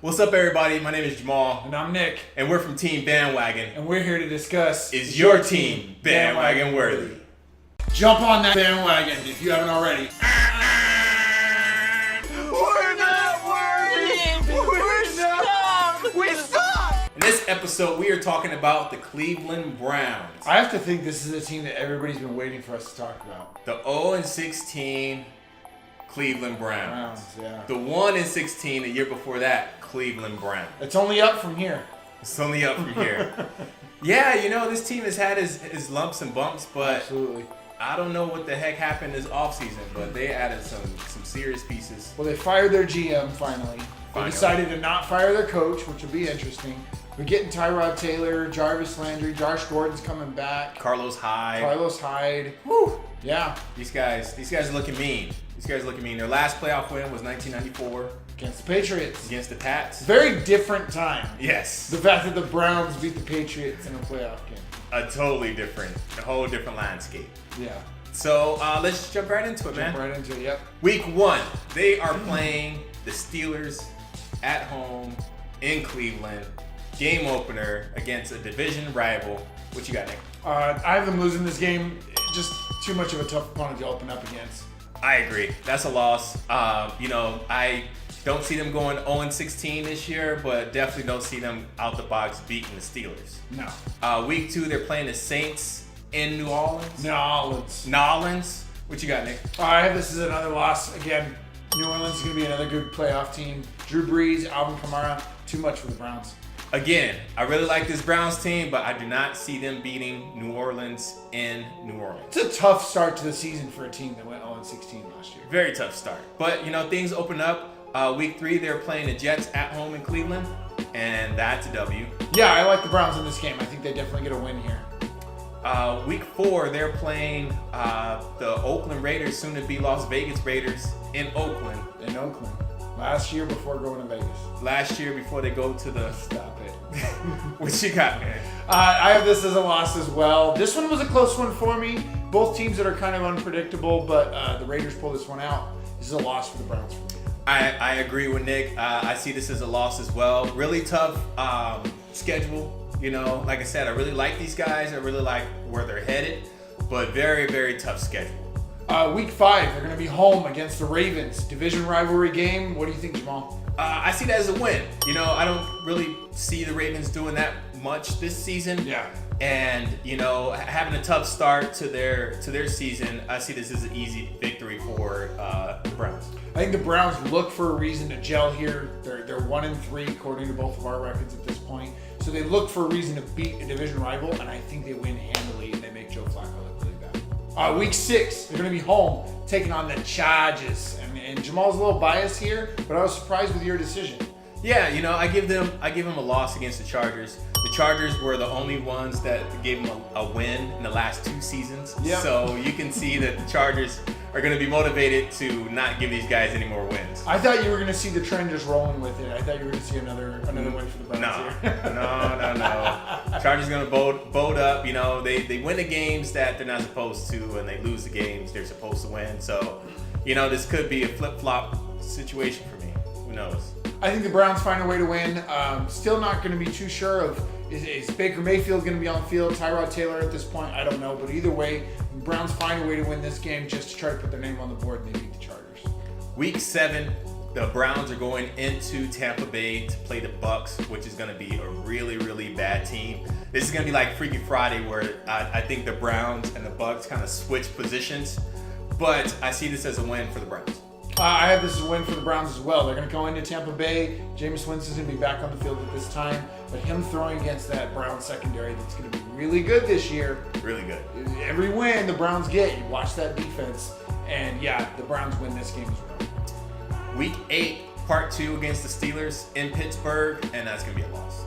What's up, everybody? My name is Jamal. And I'm Nick. And we're from Team Bandwagon. And we're here to discuss... Is your team bandwagon worthy? Jump on that bandwagon if you haven't already. We're not worthy! We're stuck! In this episode, we are talking about the Cleveland Browns. I have to think this is a team that everybody's been waiting for us to talk about. The 0-16 Cleveland Browns. Yeah. The 1-16 the year before that, Cleveland Browns. It's only up from here. It's only up from here. Yeah, you know, this team has had his lumps and bumps, but Absolutely. I don't know what the heck happened this offseason, but they added some serious pieces. Well, they fired their GM finally. They decided to not fire their coach, which will be interesting. We're getting Tyrod Taylor, Jarvis Landry, Josh Gordon's coming back. Carlos Hyde. Woo! Yeah. These guys are looking mean. Their last playoff win was 1994. Against the Patriots. Against the Pats. Very different time. Yes. The fact that the Browns beat the Patriots in a playoff game. A whole different landscape. Yeah. So let's just jump right into it, man. Jump right into it, yep. Week 1, they are playing the Steelers at home in Cleveland. Game opener against a division rival. What you got, Nick? I have them losing this game. Just too much of a tough opponent to open up against. I agree. That's a loss. I don't see them going 0-16 this year, but definitely don't see them out the box beating the Steelers. No. Week 2, they're playing the Saints in New Orleans. Nolans. What you got, Nick? I have this as another loss. Again, New Orleans is going to be another good playoff team. Drew Brees, Alvin Kamara, too much for the Browns. Again, I really like this Browns team, but I do not see them beating New Orleans in New Orleans. It's a tough start to the season for a team that went 0-16 last year. Very tough start. But, things open up. Week 3, they're playing the Jets at home in Cleveland, and that's a W. Yeah, I like the Browns in this game. I think they definitely get a win here. Week 4, they're playing the Oakland Raiders, soon to be Las Vegas Raiders, in Oakland. Last year before going to Vegas. Last year before they go to the... Stop it. What you got, man? I have this as a loss as well. This one was a close one for me. Both teams that are kind of unpredictable, but the Raiders pull this one out. This is a loss for the Browns for me. I agree with Nick. I see this as a loss as well. Really tough schedule. Like I said, I really like these guys. I really like where they're headed, but very, very tough schedule. Week 5, they're going to be home against the Ravens. Division rivalry game. What do you think, Jamal? I see that as a win. I don't really see the Ravens doing that much this season. Yeah. And, having a tough start to their season, I see this as an easy victory for the Browns. I think the Browns look for a reason to gel here. They're 1-3 according to both of our records at this point. So they look for a reason to beat a division rival, and I think they win handily and they make Joe Flacco look really bad. Week 6, they're going to be home taking on the Chargers. And Jamal's a little biased here, but I was surprised with your decision. Yeah, I give them a loss against the Chargers. The Chargers were the only ones that gave them a win in the last 2 seasons. Yep. So you can see that the Chargers are going to be motivated to not give these guys any more wins. I thought you were going to see the trend just rolling with it. I thought you were going to see another win for the Browns here. No. Chargers going to boat up. They win the games that they're not supposed to, and they lose the games they're supposed to win. So, this could be a flip-flop situation for me. Who knows? I think the Browns find a way to win. Still not going to be too sure of is Baker Mayfield going to be on the field, Tyrod Taylor at this point? I don't know. But either way, the Browns find a way to win this game just to try to put their name on the board, and they beat the Chargers. Week 7, the Browns are going into Tampa Bay to play the Bucks, which is going to be a really, really bad team. This is going to be like Freaky Friday, where I think the Browns and the Bucks kind of switch positions. But I see this as a win for the Browns. I have this as a win for the Browns as well. They're going to go into Tampa Bay. Jameis Winston's going to be back on the field at this time. But him throwing against that Browns secondary that's going to be really good this year. Really good. Every win the Browns get, you watch that defense. And yeah, the Browns win this game as well. Week 8, part 2 against the Steelers in Pittsburgh, and that's going to be a loss.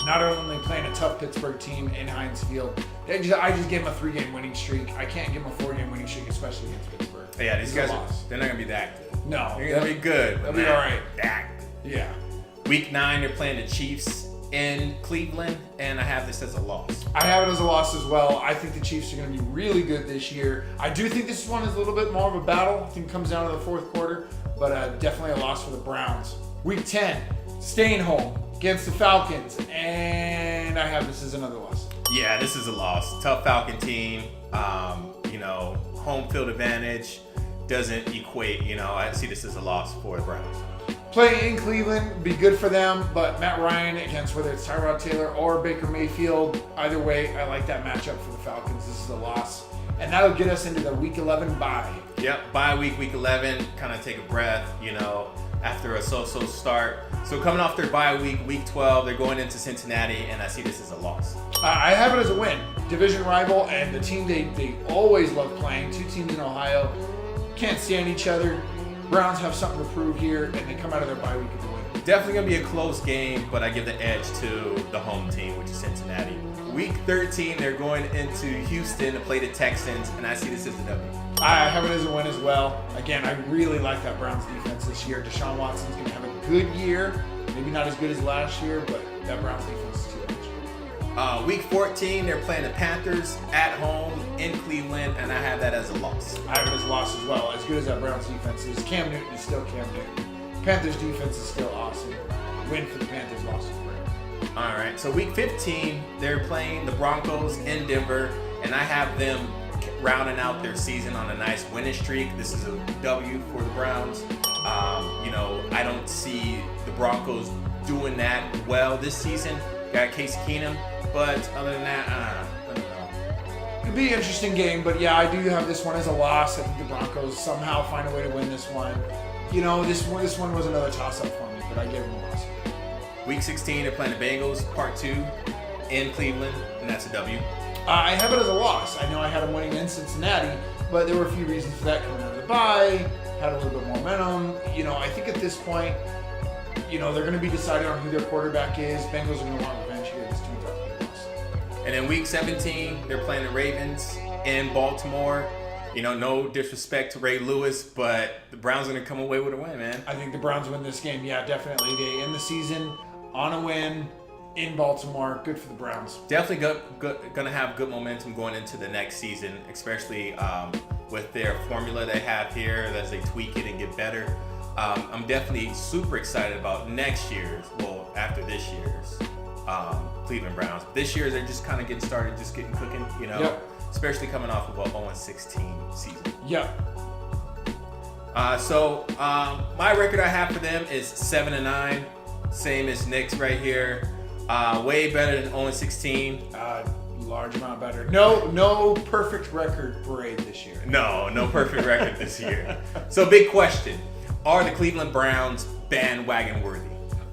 Not only playing a tough Pittsburgh team in Heinz Field, I just gave them a 3-game winning streak. I can't give them a 4-game winning streak, especially against Pittsburgh. Yeah, these guys, they're not going to be that good. No. They're going to be good. They'll be all right. That good. Yeah. Week 9, they're playing the Chiefs in Cleveland, and I have this as a loss. I have it as a loss as well. I think the Chiefs are going to be really good this year. I do think this one is a little bit more of a battle. I think it comes down to the fourth quarter, but definitely a loss for the Browns. Week 10, Staying home against the Falcons, and I have this as another loss. Yeah, this is a loss. Tough Falcon team. Home field advantage doesn't equate. I see this as a loss for the Browns. Playing in Cleveland would be good for them, but Matt Ryan against whether it's Tyrod Taylor or Baker Mayfield, either way, I like that matchup for the Falcons. This is a loss. And that'll get us into the Week 11 bye. Yep, bye week 11, kind of take a breath, after a so-so start. So coming off their bye week 12, they're going into Cincinnati, and I see this as a loss. I have it as a win. Division rival and the team they always love playing. Two teams in Ohio can't stand each other. Browns have something to prove here, and they come out of their bye week with a win. Definitely going to be a close game, but I give the edge to the home team, which is Cincinnati. Week 13, they're going into Houston to play the Texans, and I see this as a W. I have it as a win as well. Again, I really like that Browns defense this year. Deshaun Watson's going to have a good year. Maybe not as good as last year, but that Browns defense is too much. Week 14, they're playing the Panthers at home in Cleveland, and I have that as a loss. I have it as a loss as well. As good as that Browns defense is, Cam Newton is still Cam Newton. Panthers defense is still awesome. Win for the Panthers, loss for the Browns. All right, so week 15, they're playing the Broncos in Denver, and I have them rounding out their season on a nice winning streak. This is a W for the Browns. I don't see the Broncos doing that well this season. Got Case Keenum, but other than that, I don't know. It'll be an interesting game, but yeah, I do have this one as a loss. I think the Broncos somehow find a way to win this one. This one was another toss-up for me, but I gave them a loss. Week 16, they're playing the Bengals, part 2, in Cleveland, and that's a W. I have it as a loss. I know I had them winning in Cincinnati, but there were a few reasons for that coming out of the bye, had a little bit more momentum. I think at this point, they're going to be decided on who their quarterback is. Bengals are going to want revenge here. This team's up to loss. And then week 17, they're playing the Ravens in Baltimore. No disrespect to Ray Lewis, but the Browns are going to come away with a win, man. I think the Browns win this game. Yeah, definitely. They end the season on a win in Baltimore. Good for the Browns. Definitely going to have good momentum going into the next season, especially with their formula they have here as they tweak it and get better. I'm definitely super excited about next year's, after this year's Cleveland Browns. This year, they're just kind of getting started, just getting cooking, Yep. Especially coming off of a 0-16 season. Yep. My record I have for them is 7-9, same as Nick's right here. Way better than 0-16. Large amount better. No perfect record parade this year. No perfect record this year. So big question: are the Cleveland Browns bandwagon worthy?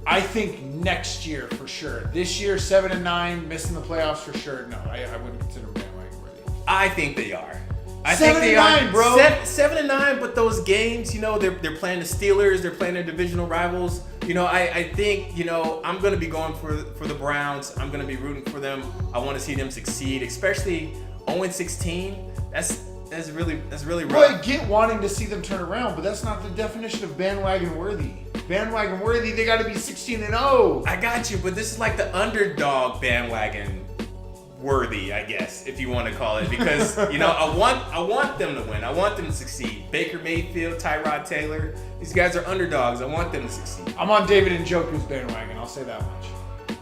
I think next year for sure. This year 7-9, missing the playoffs for sure. No, I wouldn't consider them bandwagon worthy. I think they are. I 7-9, bro. 7-9, but those games, they're playing the Steelers, they're playing their divisional rivals. I think, I'm going to be going for the Browns. I'm going to be rooting for them. I want to see them succeed, especially 0-16. That's really rough. Well, I get wanting to see them turn around, but that's not the definition of bandwagon worthy. Bandwagon worthy, they got to be 16-0. I got you, but this is like the underdog bandwagon worthy, I guess, if you want to call it, because I want them to win. I want them to succeed. Baker Mayfield, Tyrod Taylor, these guys are underdogs. I want them to succeed. I'm on David Njoku's bandwagon. I'll say that much.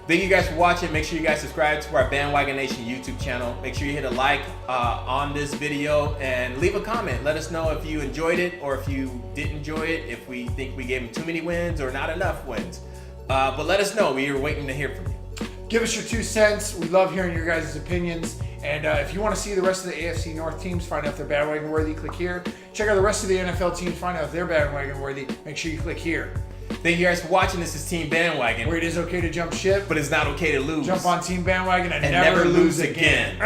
Thank you guys for watching. Make sure you guys subscribe to our Bandwagon Nation YouTube channel. Make sure you hit a like on this video and leave a comment. Let us know if you enjoyed it or if you didn't enjoy it, if we think we gave them too many wins or not enough wins. But let us know. We are waiting to hear from you. Give us your 2 cents. We love hearing your guys' opinions. And if you want to see the rest of the AFC North teams, find out if they're bandwagon worthy, click here. Check out the rest of the NFL teams, find out if they're bandwagon worthy. Make sure you click here. Thank you guys for watching. This is Team Bandwagon, Where it is okay to jump ship, but it's not okay to lose. Jump on Team Bandwagon and never lose again.